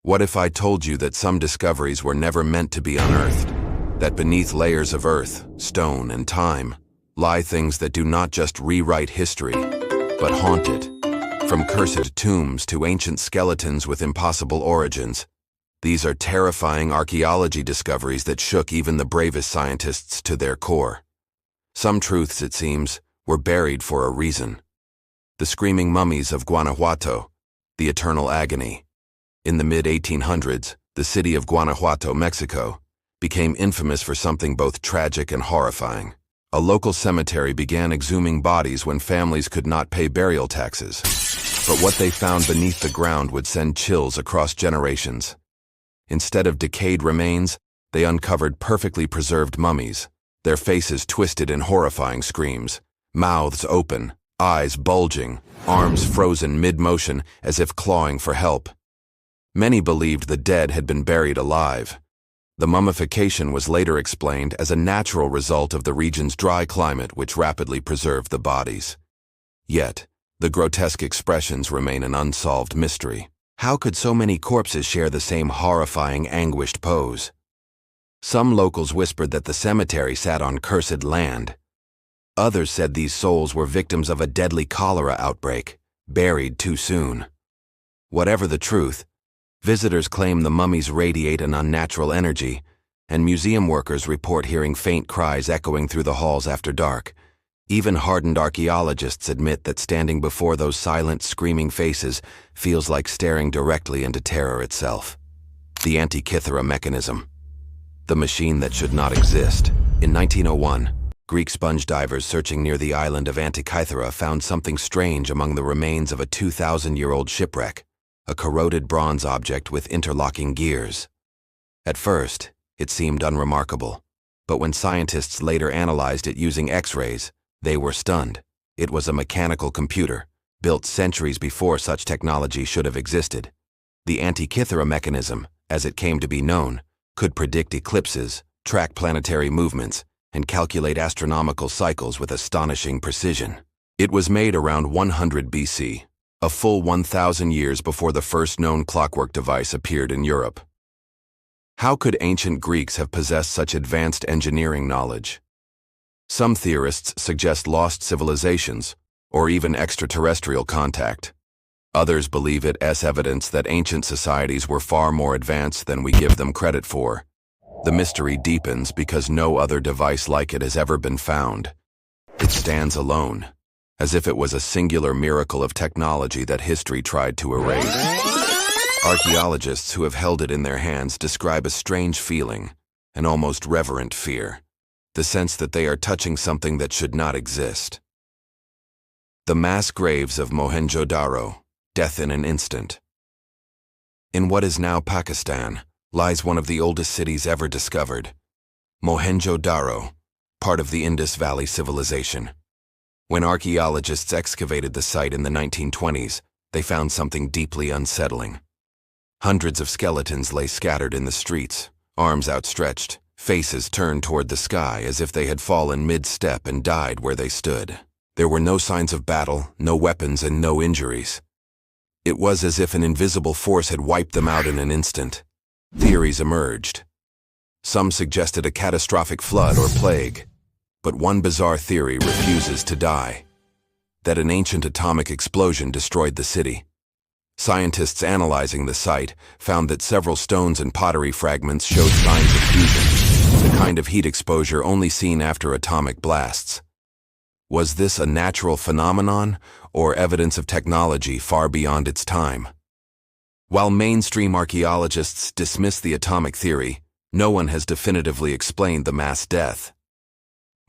What if I told you that some discoveries were never meant to be unearthed? That beneath layers of earth, stone, and time lie things that do not just rewrite history, but haunt it. From cursed tombs to ancient skeletons with impossible origins, these are terrifying archaeology discoveries that shook even the bravest scientists to their core. Some truths, it seems, were buried for a reason. The screaming mummies of Guanajuato, the eternal agony. In the mid-1800s, the city of Guanajuato, Mexico, became infamous for something both tragic and horrifying. A local cemetery began exhuming bodies when families could not pay burial taxes. But what they found beneath the ground would send chills across generations. Instead of decayed remains, they uncovered perfectly preserved mummies, their faces twisted in horrifying screams, mouths open, eyes bulging, arms frozen mid-motion as if clawing for help. Many believed the dead had been buried alive. The mummification was later explained as a natural result of the region's dry climate, which rapidly preserved the bodies. Yet, the grotesque expressions remain an unsolved mystery. How could so many corpses share the same horrifying, anguished pose? Some locals whispered that the cemetery sat on cursed land. Others said these souls were victims of a deadly cholera outbreak, buried too soon. Whatever the truth, visitors claim the mummies radiate an unnatural energy, and museum workers report hearing faint cries echoing through the halls after dark. Even hardened archaeologists admit that standing before those silent, screaming faces feels like staring directly into terror itself. The Antikythera Mechanism. The machine that should not exist. In 1901, Greek sponge divers searching near the island of Antikythera found something strange among the remains of a 2,000-year-old shipwreck, a corroded bronze object with interlocking gears. At first, it seemed unremarkable, but when scientists later analyzed it using X-rays, they were stunned. It was a mechanical computer, built centuries before such technology should have existed. The Antikythera Mechanism, as it came to be known, could predict eclipses, track planetary movements, and calculate astronomical cycles with astonishing precision. It was made around 100 BC, a full 1,000 years before the first known clockwork device appeared in Europe. How could ancient Greeks have possessed such advanced engineering knowledge? Some theorists suggest lost civilizations, or even extraterrestrial contact. Others believe it as evidence that ancient societies were far more advanced than we give them credit for. The mystery deepens because no other device like it has ever been found. It stands alone, as if it was a singular miracle of technology that history tried to erase. Archaeologists who have held it in their hands describe a strange feeling, an almost reverent fear. The sense that they are touching something that should not exist. The mass graves of Mohenjo-Daro, death in an instant. In what is now Pakistan, lies one of the oldest cities ever discovered. Mohenjo-Daro, part of the Indus Valley civilization. When archaeologists excavated the site in the 1920s, they found something deeply unsettling. Hundreds of skeletons lay scattered in the streets, arms outstretched, faces turned toward the sky as if they had fallen mid-step and died where they stood. There were no signs of battle, no weapons, and no injuries. It was as if an invisible force had wiped them out in an instant. Theories emerged. Some suggested a catastrophic flood or plague, but one bizarre theory refuses to die: that an ancient atomic explosion destroyed the city. Scientists analyzing the site found that several stones and pottery fragments showed signs of fusion, the kind of heat exposure only seen after atomic blasts. Was this a natural phenomenon, or evidence of technology far beyond its time? While mainstream archaeologists dismiss the atomic theory, no one has definitively explained the mass death.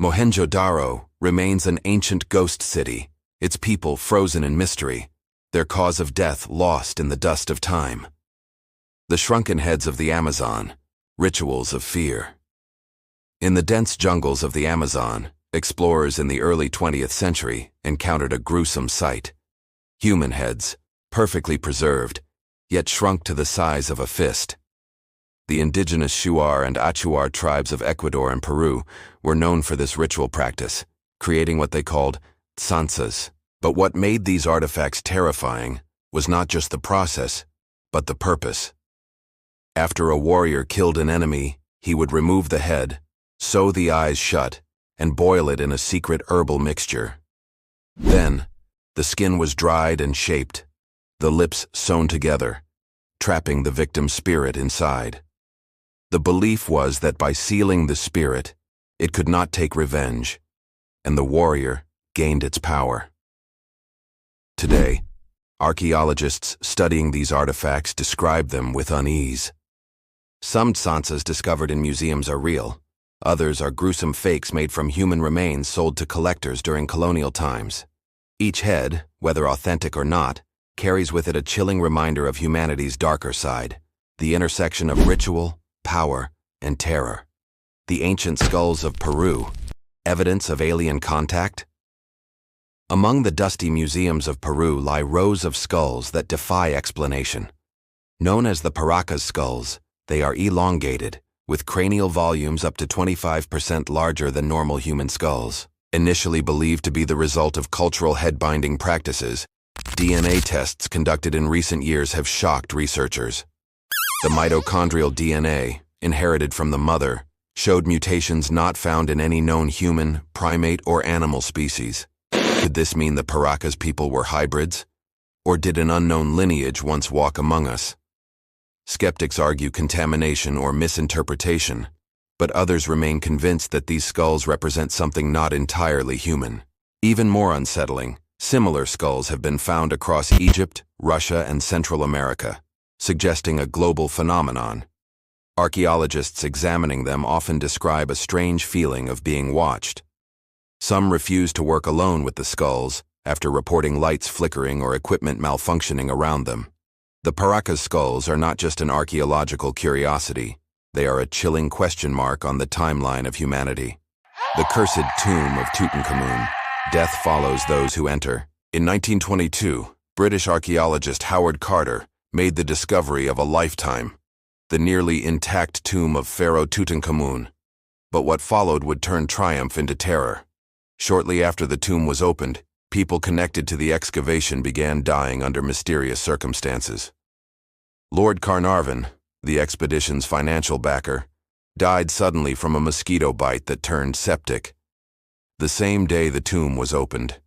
Mohenjo-Daro remains an ancient ghost city, its people frozen in mystery, their cause of death lost in the dust of time. The shrunken heads of the Amazon, rituals of fear. In the dense jungles of the Amazon, explorers in the early 20th century encountered a gruesome sight. Human heads, perfectly preserved, yet shrunk to the size of a fist. The indigenous Shuar and Achuar tribes of Ecuador and Peru were known for this ritual practice, creating what they called tsansas. But what made these artifacts terrifying was not just the process, but the purpose. After a warrior killed an enemy, he would remove the head, sew the eyes shut, and boil it in a secret herbal mixture. Then, the skin was dried and shaped, the lips sewn together, trapping the victim's spirit inside. The belief was that by sealing the spirit, it could not take revenge, and the warrior gained its power. Today, archaeologists studying these artifacts describe them with unease. Some tsansas discovered in museums are real. Others are gruesome fakes made from human remains sold to collectors during colonial times. Each head, whether authentic or not, carries with it a chilling reminder of humanity's darker side, the intersection of ritual, power, and terror. The ancient skulls of Peru, evidence of alien contact? Among the dusty museums of Peru lie rows of skulls that defy explanation. Known as the Paracas skulls, they are elongated, with cranial volumes up to 25% larger than normal human skulls. Initially believed to be the result of cultural head-binding practices, DNA tests conducted in recent years have shocked researchers. The mitochondrial DNA, inherited from the mother, showed mutations not found in any known human, primate, or animal species. Could this mean the Paracas people were hybrids? Or did an unknown lineage once walk among us? Skeptics argue contamination or misinterpretation, but others remain convinced that these skulls represent something not entirely human. Even more unsettling, similar skulls have been found across Egypt, Russia, and Central America, suggesting a global phenomenon. Archaeologists examining them often describe a strange feeling of being watched. Some refuse to work alone with the skulls after reporting lights flickering or equipment malfunctioning around them. The Paracas skulls are not just an archaeological curiosity, they are a chilling question mark on the timeline of humanity. The cursed tomb of Tutankhamun. Death follows those who enter. In 1922, British archaeologist Howard Carter made the discovery of a lifetime, the nearly intact tomb of Pharaoh Tutankhamun. But what followed would turn triumph into terror. Shortly after the tomb was opened, people connected to the excavation began dying under mysterious circumstances. Lord Carnarvon, the expedition's financial backer, died suddenly from a mosquito bite that turned septic. The same day the tomb was opened.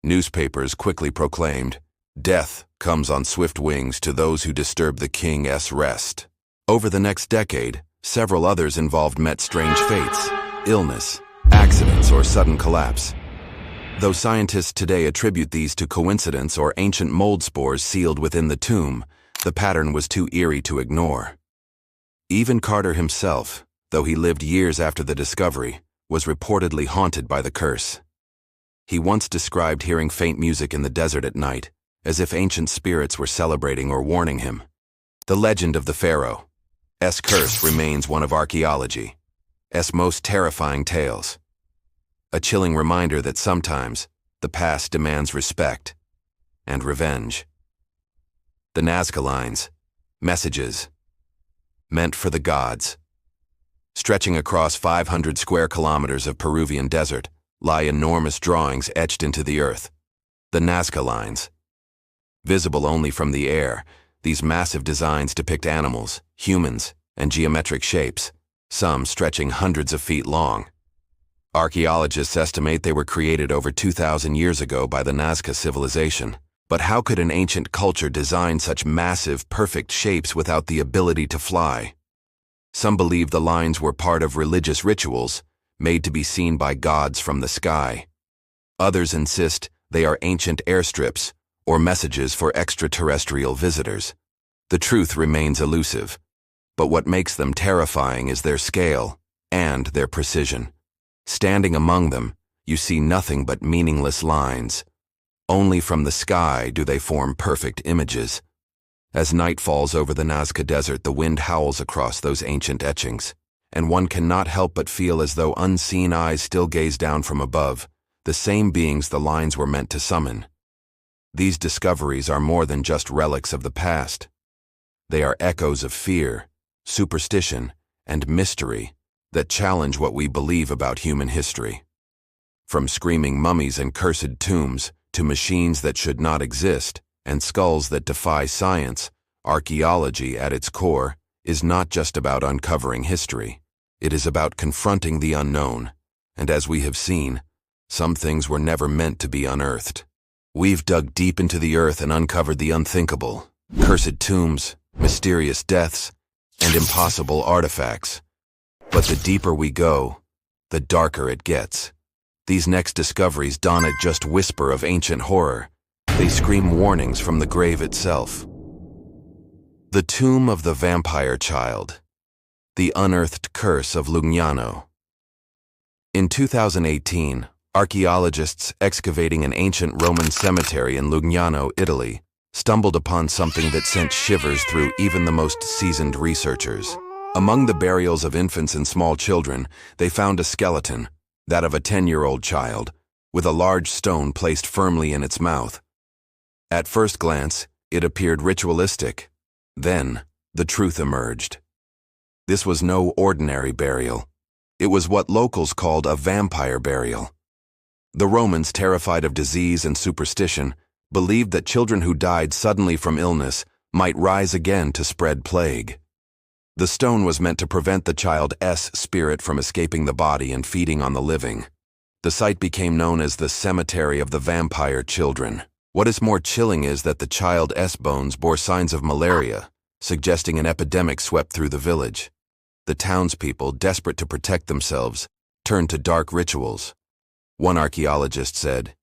Newspapers quickly proclaimed, "Death comes on swift wings to those who disturb the king's rest." Over the next decade, several others involved met strange fates, illness, accidents, or sudden collapse. Though scientists today attribute these to coincidence or ancient mold spores sealed within the tomb, the pattern was too eerie to ignore. Even Carter himself, though he lived years after the discovery, was reportedly haunted by the curse. He once described hearing faint music in the desert at night, as if ancient spirits were celebrating or warning him. The legend of the Pharaoh's curse remains one of archaeology's most terrifying tales. A chilling reminder that sometimes the past demands respect and revenge. The Nazca lines, messages, meant for the gods. Stretching across 500 square kilometers of Peruvian desert lie enormous drawings etched into the earth. The Nazca lines. Visible only from the air, these massive designs depict animals, humans, and geometric shapes, some stretching hundreds of feet long. Archaeologists estimate they were created over 2,000 years ago by the Nazca civilization. But how could an ancient culture design such massive, perfect shapes without the ability to fly? Some believe the lines were part of religious rituals, made to be seen by gods from the sky. Others insist they are ancient airstrips or messages for extraterrestrial visitors. The truth remains elusive, but what makes them terrifying is their scale and their precision. Standing among them, you see nothing but meaningless lines. Only from the sky do they form perfect images. As night falls over the Nazca Desert, the wind howls across those ancient etchings, and one cannot help but feel as though unseen eyes still gaze down from above, the same beings the lines were meant to summon. These discoveries are more than just relics of the past. They are echoes of fear, superstition, and mystery that challenge what we believe about human history. From screaming mummies and cursed tombs, to machines that should not exist, and skulls that defy science, archaeology at its core is not just about uncovering history. It is about confronting the unknown. And as we have seen, some things were never meant to be unearthed. We've dug deep into the earth and uncovered the unthinkable. Cursed tombs, mysterious deaths, and impossible artifacts. But the deeper we go, the darker it gets. These next discoveries don't just whisper of ancient horror. They scream warnings from the grave itself. The Tomb of the Vampire Child. The Unearthed Curse of Lugnano. In 2018, archaeologists excavating an ancient Roman cemetery in Lugnano, Italy, stumbled upon something that sent shivers through even the most seasoned researchers. Among the burials of infants and small children, they found a skeleton, that of a 10-year-old child, with a large stone placed firmly in its mouth. At first glance, it appeared ritualistic. Then, the truth emerged. This was no ordinary burial. It was what locals called a vampire burial. The Romans, terrified of disease and superstition, believed that children who died suddenly from illness might rise again to spread plague. The stone was meant to prevent the child's spirit from escaping the body and feeding on the living. The site became known as the Cemetery of the Vampire Children. What is more chilling is that the child's bones bore signs of malaria, suggesting an epidemic swept through the village. The townspeople, desperate to protect themselves, turned to dark rituals. One archaeologist said,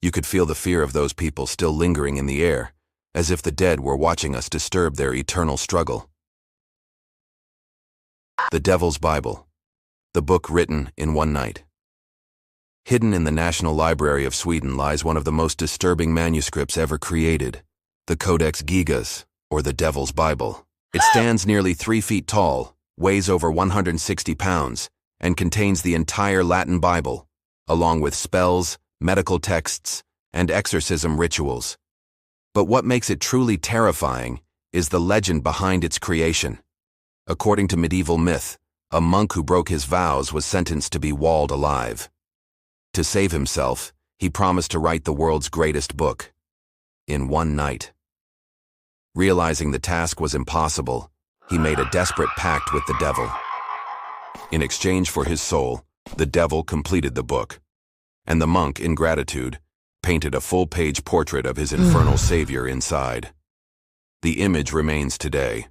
"You could feel the fear of those people still lingering in the air, as if the dead were watching us disturb their eternal struggle." The Devil's Bible, the book written in one night. Hidden in the National Library of Sweden lies one of the most disturbing manuscripts ever created, the Codex Gigas, or the Devil's Bible. It stands nearly 3 feet tall, weighs over 160 pounds, and contains the entire Latin Bible, along with spells, medical texts, and exorcism rituals. But what makes it truly terrifying is the legend behind its creation. According to medieval myth, a monk who broke his vows was sentenced to be walled alive. To save himself, he promised to write the world's greatest book in one night. Realizing the task was impossible, he made a desperate pact with the devil. In exchange for his soul, the devil completed the book, and the monk, in gratitude, painted a full-page portrait of his infernal savior inside. The image remains today,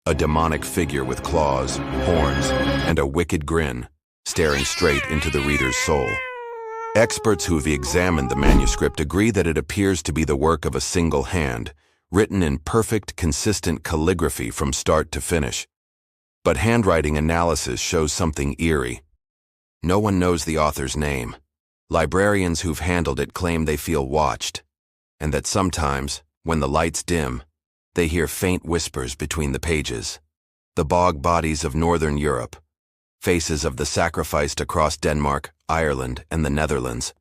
a demonic figure with claws, horns, and a wicked grin, staring straight into the reader's soul. Experts who've examined the manuscript agree that it appears to be the work of a single hand, written in perfect, consistent calligraphy from start to finish. But handwriting analysis shows something eerie. No one knows the author's name. Librarians who've handled it claim they feel watched, and that sometimes, when the lights dim, they hear faint whispers between the pages. The bog bodies of Northern Europe, faces of the sacrificed across Denmark, Ireland, and the Netherlands.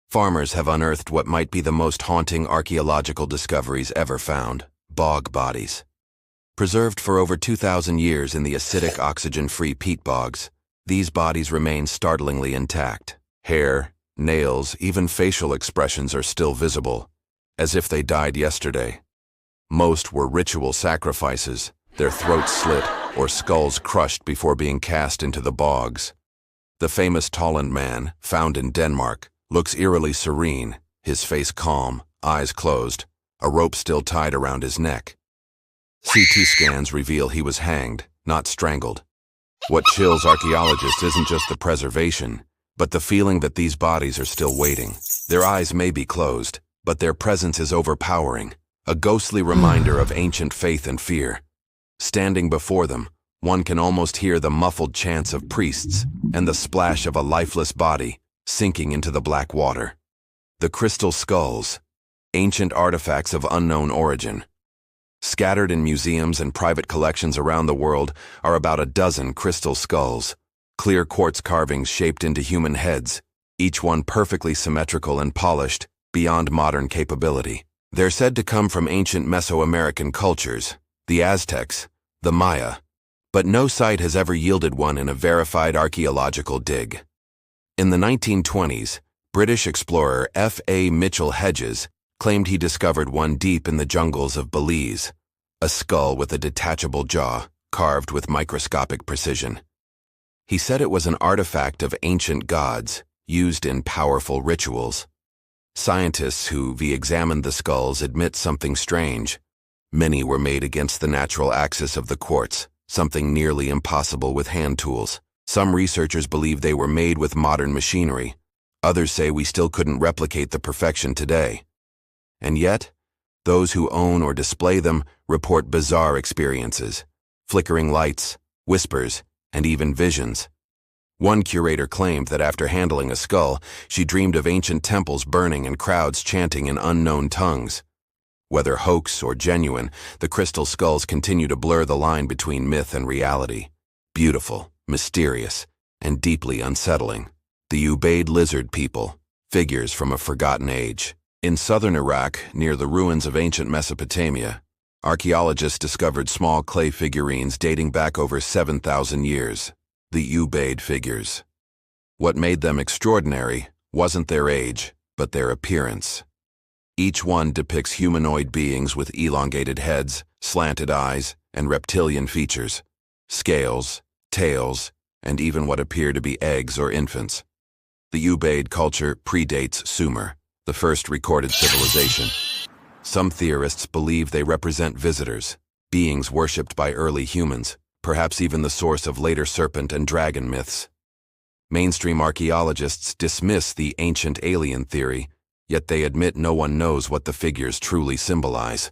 Farmers have unearthed what might be the most haunting archaeological discoveries ever found: bog bodies. Preserved for over 2,000 years in the acidic, oxygen-free peat bogs, these bodies remain startlingly intact. Hair, nails, even facial expressions are still visible, as if they died yesterday. Most were ritual sacrifices, their throats slit or skulls crushed before being cast into the bogs. The famous Tolland man, found in Denmark, looks eerily serene, his face calm, eyes closed, a rope still tied around his neck. CT scans reveal he was hanged, not strangled. What chills archaeologists isn't just the preservation, but the feeling that these bodies are still waiting. Their eyes may be closed, but their presence is overpowering, a ghostly reminder of ancient faith and fear. Standing before them, one can almost hear the muffled chants of priests and the splash of a lifeless body sinking into the black water. The crystal skulls, ancient artifacts of unknown origin. Scattered in museums and private collections around the world are about a dozen crystal skulls, clear quartz carvings shaped into human heads, each one perfectly symmetrical and polished, beyond modern capability. They're said to come from ancient Mesoamerican cultures, the Aztecs, the Maya, but no site has ever yielded one in a verified archaeological dig. In the 1920s, British explorer F.A. Mitchell Hedges claimed he discovered one deep in the jungles of Belize, a skull with a detachable jaw, carved with microscopic precision. He said it was an artifact of ancient gods, used in powerful rituals. Scientists who examined the skulls admit something strange. Many were made against the natural axis of the quartz, something nearly impossible with hand tools. Some researchers believe they were made with modern machinery. Others say we still couldn't replicate the perfection today. And yet, those who own or display them report bizarre experiences, flickering lights, whispers, and even visions. One curator claimed that after handling a skull, she dreamed of ancient temples burning and crowds chanting in unknown tongues. Whether hoax or genuine, the crystal skulls continue to blur the line between myth and reality. Beautiful, mysterious, and deeply unsettling. The Ubaid lizard people, figures from a forgotten age. In southern Iraq, near the ruins of ancient Mesopotamia, archaeologists discovered small clay figurines dating back over 7,000 years, the Ubaid figures. What made them extraordinary wasn't their age, but their appearance. Each one depicts humanoid beings with elongated heads, slanted eyes, and reptilian features, scales, tails, and even what appear to be eggs or infants. The Ubaid culture predates Sumer, the first recorded civilization. Some theorists believe they represent visitors, beings worshipped by early humans, perhaps even the source of later serpent and dragon myths. Mainstream archaeologists dismiss the ancient alien theory, yet they admit no one knows what the figures truly symbolize.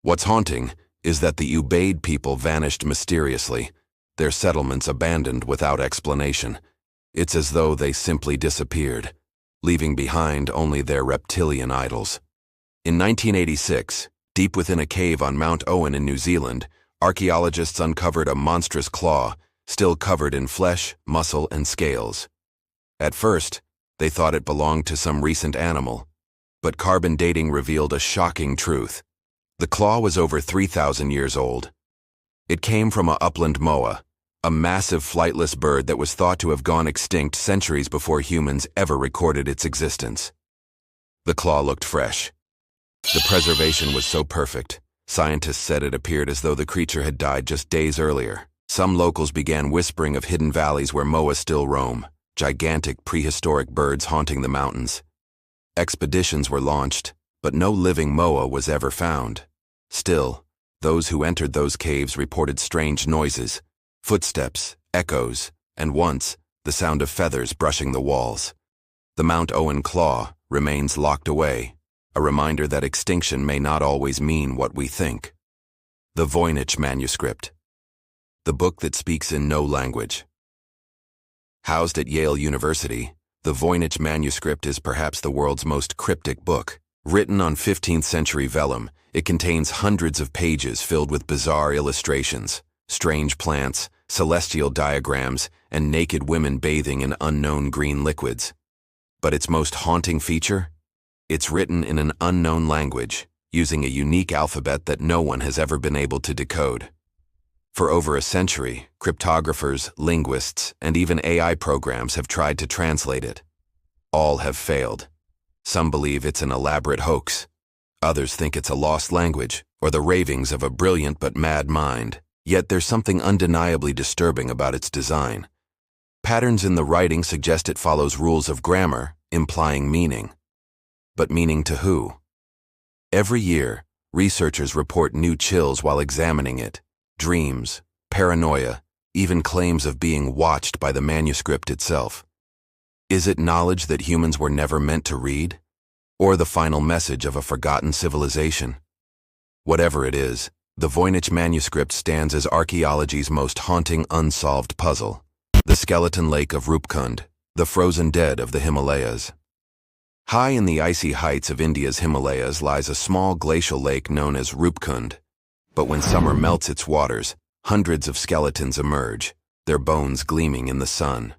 What's haunting is that the Ubaid people vanished mysteriously, their settlements abandoned without explanation. It's as though they simply disappeared, leaving behind only their reptilian idols. In 1986, deep within a cave on Mount Owen in New Zealand, archaeologists uncovered a monstrous claw, still covered in flesh, muscle, and scales. At first, they thought it belonged to some recent animal, but carbon dating revealed a shocking truth. The claw was over 3,000 years old. It came from a upland moa, a massive flightless bird that was thought to have gone extinct centuries before humans ever recorded its existence. The claw looked fresh. The preservation was so perfect, scientists said it appeared as though the creature had died just days earlier. Some locals began whispering of hidden valleys where moa still roam, gigantic prehistoric birds haunting the mountains. Expeditions were launched, but no living moa was ever found. Still, those who entered those caves reported strange noises, footsteps, echoes, and once, the sound of feathers brushing the walls. The Mount Owen claw remains locked away, a reminder that extinction may not always mean what we think. The Voynich manuscript, the book that speaks in no language. Housed at Yale University, the Voynich manuscript is perhaps the world's most cryptic book. Written on 15th century vellum, it contains hundreds of pages filled with bizarre illustrations, strange plants, celestial diagrams, and naked women bathing in unknown green liquids. But its most haunting feature? It's written in an unknown language, using a unique alphabet that no one has ever been able to decode. For over a century, cryptographers, linguists, and even AI programs have tried to translate it. All have failed. Some believe it's an elaborate hoax. Others think it's a lost language, or the ravings of a brilliant but mad mind. Yet there's something undeniably disturbing about its design. Patterns in the writing suggest it follows rules of grammar, implying meaning. But meaning to who? Every year, researchers report new chills while examining it. Dreams, paranoia, even claims of being watched by the manuscript itself. Is it knowledge that humans were never meant to read? Or the final message of a forgotten civilization? Whatever it is, the Voynich manuscript stands as archaeology's most haunting unsolved puzzle. The skeleton lake of Rupkund, the frozen dead of the Himalayas. High in the icy heights of India's Himalayas lies a small glacial lake known as Rupkund. But when summer melts its waters, hundreds of skeletons emerge, their bones gleaming in the sun.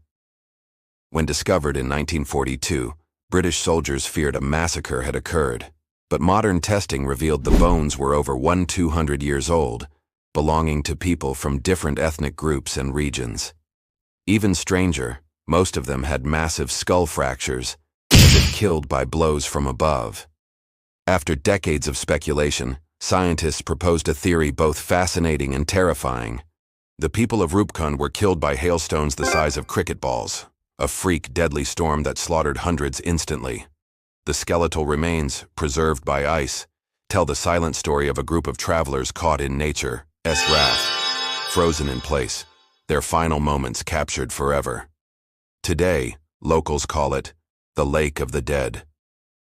When discovered in 1942, British soldiers feared a massacre had occurred, but modern testing revealed the bones were over 1,200 years old, belonging to people from different ethnic groups and regions. Even stranger, most of them had massive skull fractures, as if killed by blows from above. After decades of speculation, scientists proposed a theory both fascinating and terrifying. The people of Rupkund were killed by hailstones the size of cricket balls, a freak, deadly storm that slaughtered hundreds instantly. The skeletal remains, preserved by ice, tell the silent story of a group of travelers caught in nature's wrath, frozen in place, their final moments captured forever. Today, locals call it the Lake of the Dead.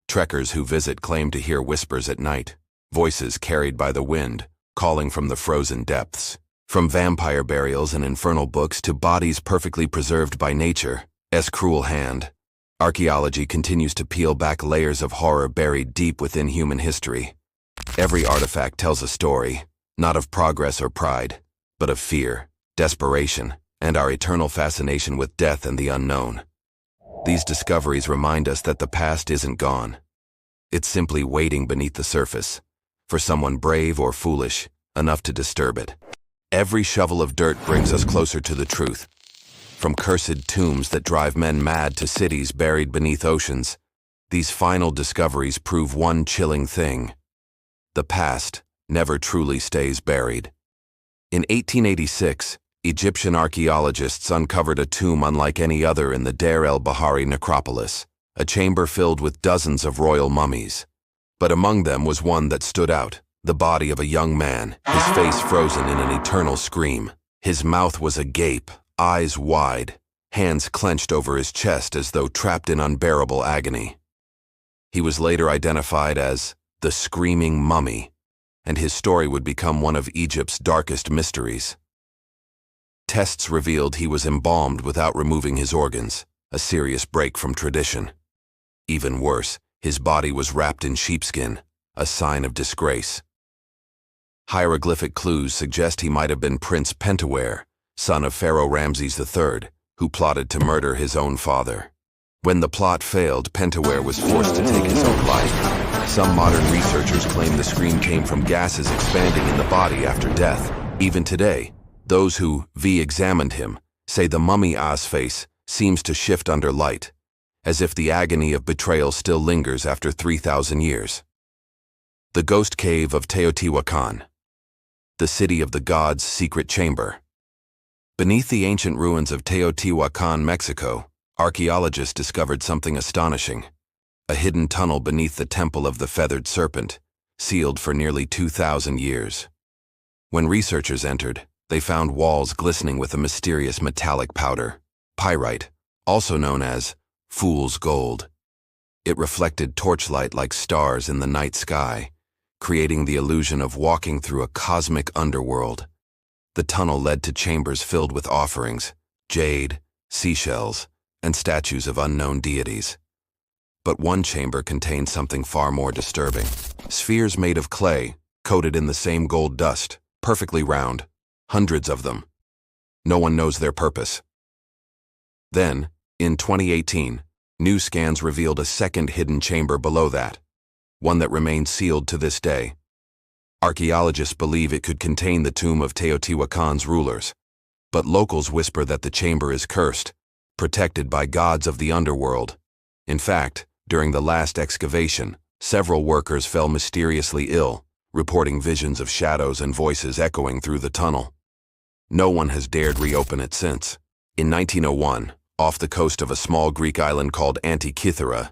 Trekkers who visit claim to hear whispers at night, voices carried by the wind, calling from the frozen depths. From vampire burials and infernal books to bodies perfectly preserved by nature's cruel hand, archaeology continues to peel back layers of horror buried deep within human history. Every artifact tells a story, not of progress or pride, but of fear, desperation, and our eternal fascination with death and the unknown. These discoveries remind us that the past isn't gone. It's simply waiting beneath the surface, for someone brave or foolish enough to disturb it. Every shovel of dirt brings us closer to the truth. From cursed tombs that drive men mad to cities buried beneath oceans, these final discoveries prove one chilling thing. The past never truly stays buried. In 1886, Egyptian archaeologists uncovered a tomb unlike any other in the Deir el-Bahari necropolis, a chamber filled with dozens of royal mummies. But among them was one that stood out, the body of a young man, his face frozen in an eternal scream. His mouth was agape, eyes wide, hands clenched over his chest as though trapped in unbearable agony. He was later identified as the Screaming Mummy, and his story would become one of Egypt's darkest mysteries. Tests revealed he was embalmed without removing his organs, a serious break from tradition. Even worse, his body was wrapped in sheepskin, a sign of disgrace. Hieroglyphic clues suggest he might have been Prince Pentawere, son of Pharaoh Ramses III, who plotted to murder his own father. When the plot failed, Pentawere was forced to take his own life. Some modern researchers claim the scream came from gases expanding in the body after death. Even today, those who examined him say the mummy's face seems to shift under light, as if the agony of betrayal still lingers after 3,000 years. The Ghost Cave of Teotihuacan, the city of the gods' secret chamber. Beneath the ancient ruins of Teotihuacan, Mexico, archaeologists discovered something astonishing: a hidden tunnel beneath the Temple of the Feathered Serpent, sealed for nearly 2,000 years. When researchers entered, they found walls glistening with a mysterious metallic powder, pyrite, also known as fool's gold. It reflected torchlight like stars in the night sky, creating the illusion of walking through a cosmic underworld. The tunnel led to chambers filled with offerings, jade, seashells, and statues of unknown deities. But one chamber contained something far more disturbing: spheres made of clay, coated in the same gold dust, perfectly round, hundreds of them. No one knows their purpose. Then, in 2018, new scans revealed a second hidden chamber below that, one that remains sealed to this day. Archaeologists believe it could contain the tomb of Teotihuacan's rulers, but locals whisper that the chamber is cursed, protected by gods of the underworld. In fact, during the last excavation, several workers fell mysteriously ill, reporting visions of shadows and voices echoing through the tunnel. No one has dared reopen it since. In 1901, off the coast of a small Greek island called Antikythera,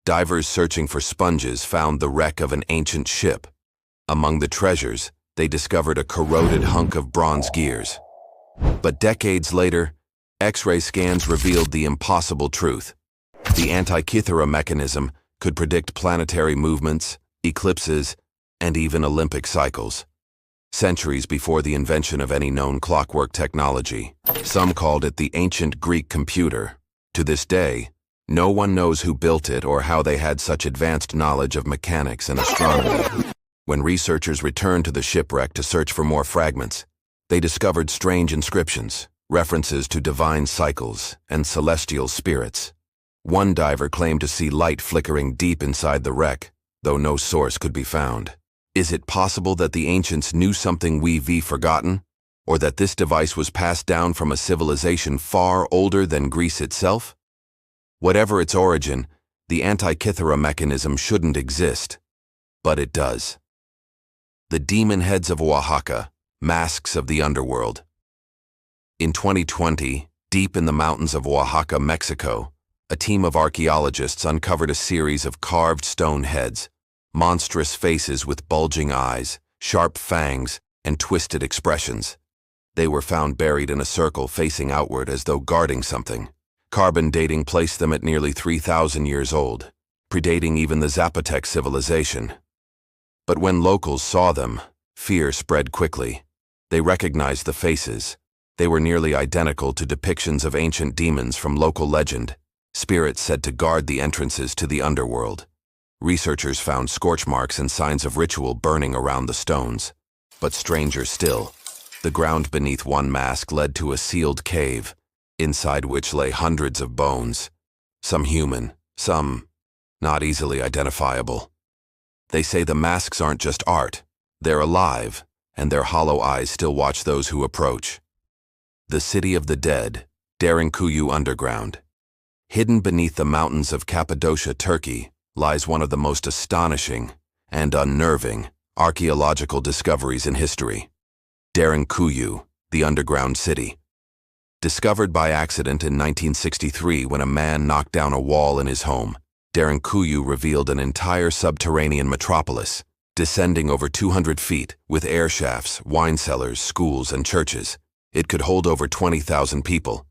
divers searching for sponges found the wreck of an ancient ship. Among the treasures, they discovered a corroded hunk of bronze gears. But decades later, X-ray scans revealed the impossible truth. The Antikythera Mechanism could predict planetary movements, eclipses, and even Olympic cycles, centuries before the invention of any known clockwork technology. Some called it the ancient Greek computer. To this day, no one knows who built it or how they had such advanced knowledge of mechanics and astronomy. When researchers returned to the shipwreck to search for more fragments, they discovered strange inscriptions, references to divine cycles and celestial spirits. One diver claimed to see light flickering deep inside the wreck, though no source could be found. Is it possible that the ancients knew something we've forgotten, or that this device was passed down from a civilization far older than Greece itself? Whatever its origin, the Antikythera Mechanism shouldn't exist, but it does. The demon heads of Oaxaca, masks of the underworld. In 2020, deep in the mountains of Oaxaca, Mexico, a team of archaeologists uncovered a series of carved stone heads, monstrous faces with bulging eyes, sharp fangs, and twisted expressions. They were found buried in a circle facing outward as though guarding something. Carbon dating placed them at nearly 3,000 years old, predating even the Zapotec civilization. But when locals saw them, fear spread quickly. They recognized the faces. They were nearly identical to depictions of ancient demons from local legend, spirits said to guard the entrances to the underworld. Researchers found scorch marks and signs of ritual burning around the stones. But stranger still, the ground beneath one mask led to a sealed cave, inside which lay hundreds of bones, some human, some not easily identifiable. They say the masks aren't just art, they're alive, and their hollow eyes still watch those who approach. The city of the dead, Derinkuyu underground. Hidden beneath the mountains of Cappadocia, Turkey, lies one of the most astonishing and unnerving archaeological discoveries in history. Derinkuyu, the underground city. Discovered by accident in 1963 when a man knocked down a wall in his home, Derinkuyu revealed an entire subterranean metropolis, descending over 200 feet, with air shafts, wine cellars, schools, and churches. It could hold over 20,000 people.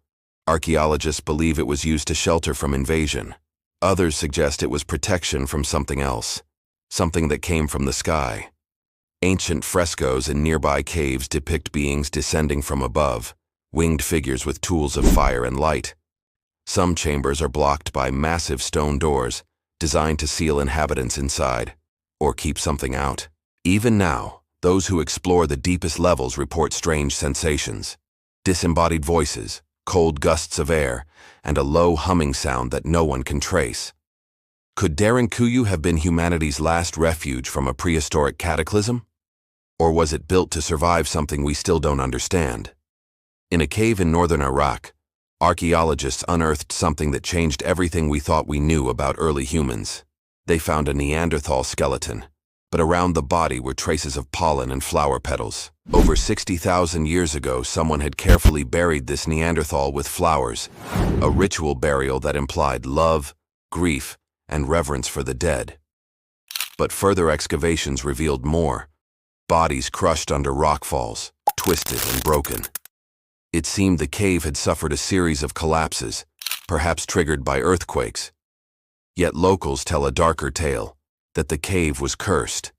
Archaeologists believe it was used to shelter from invasion. Others suggest it was protection from something else, something that came from the sky. Ancient frescoes in nearby caves depict beings descending from above, winged figures with tools of fire and light. Some chambers are blocked by massive stone doors, designed to seal inhabitants inside, or keep something out. Even now, those who explore the deepest levels report strange sensations. Disembodied voices, cold gusts of air, and a low humming sound that no one can trace. Could Derinkuyu have been humanity's last refuge from a prehistoric cataclysm? Or was it built to survive something we still don't understand? In a cave in northern Iraq, archaeologists unearthed something that changed everything we thought we knew about early humans. They found a Neanderthal skeleton, but around the body were traces of pollen and flower petals. Over 60,000 years ago, someone had carefully buried this Neanderthal with flowers, a ritual burial that implied love, grief, and reverence for the dead. But further excavations revealed more. Bodies crushed under rockfalls, twisted and broken. It seemed the cave had suffered a series of collapses, perhaps triggered by earthquakes. Yet locals tell a darker tale, that the cave was cursed.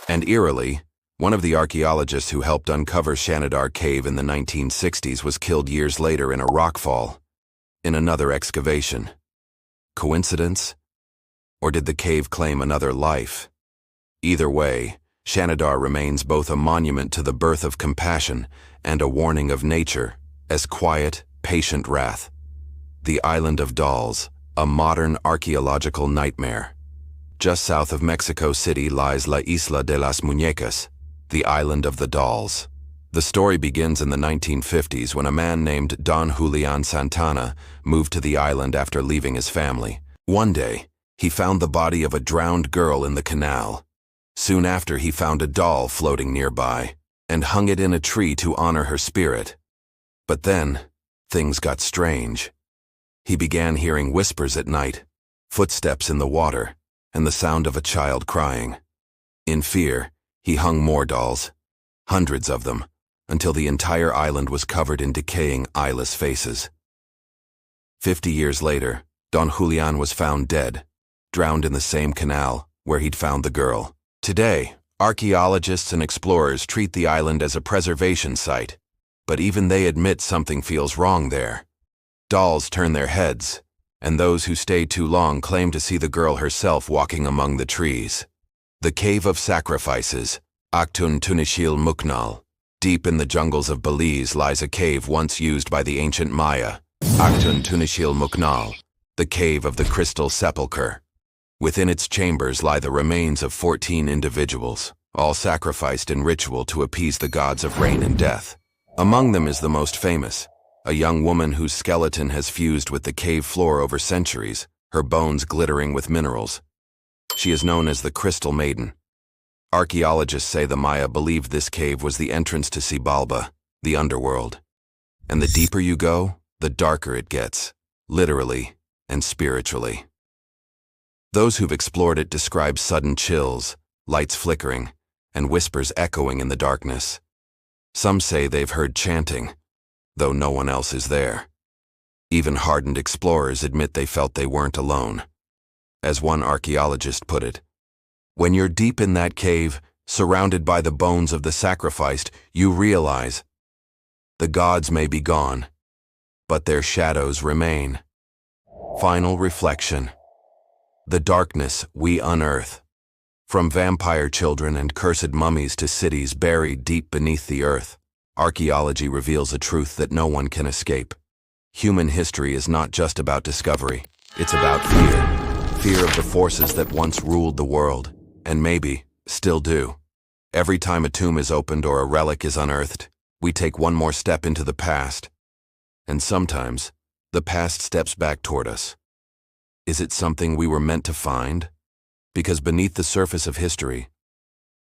And eerily, one of the archaeologists who helped uncover Shanidar Cave in the 1960s was killed years later in a rockfall, in another excavation. Coincidence? Or did the cave claim another life? Either way, Shanidar remains both a monument to the birth of compassion and a warning of nature, as quiet, patient wrath. The Island of Dolls, a modern archaeological nightmare. Just south of Mexico City lies La Isla de las Muñecas, the Island of the Dolls. The story begins in the 1950s when a man named Don Julian Santana moved to the island after leaving his family. One day, he found the body of a drowned girl in the canal. Soon after, he found a doll floating nearby and hung it in a tree to honor her spirit. But then, things got strange. He began hearing whispers at night, footsteps in the water, and the sound of a child crying. In fear, he hung more dolls, hundreds of them, until the entire island was covered in decaying, eyeless faces. 50 years later, Don Julian was found dead, drowned in the same canal where he'd found the girl. Today, archaeologists and explorers treat the island as a preservation site, but even they admit something feels wrong there. Dolls turn their heads, and those who stay too long claim to see the girl herself walking among the trees. The Cave of Sacrifices, Aktun Tunishil Muknal. Deep in the jungles of Belize lies a cave once used by the ancient Maya, Aktun Tunishil Muknal, the Cave of the Crystal Sepulchre. Within its chambers lie the remains of 14 individuals, all sacrificed in ritual to appease the gods of rain and death. Among them is the most famous, a young woman whose skeleton has fused with the cave floor over centuries, her bones glittering with minerals. She is known as the Crystal Maiden. Archaeologists say the Maya believed this cave was the entrance to Xibalba, the underworld. And the deeper you go, the darker it gets, literally and spiritually. Those who've explored it describe sudden chills, lights flickering, and whispers echoing in the darkness. Some say they've heard chanting, though no one else is there. Even hardened explorers admit they felt they weren't alone. As one archaeologist put it, "When you're deep in that cave, surrounded by the bones of the sacrificed, you realize the gods may be gone, but their shadows remain." Final reflection. The darkness we unearth. From vampire children and cursed mummies to cities buried deep beneath the earth, archaeology reveals a truth that no one can escape. Human history is not just about discovery, it's about fear. Fear of the forces that once ruled the world, and maybe still do. Every time a tomb is opened or a relic is unearthed, we take one more step into the past. And sometimes, the past steps back toward us. Is it something we were meant to find? Because beneath the surface of history,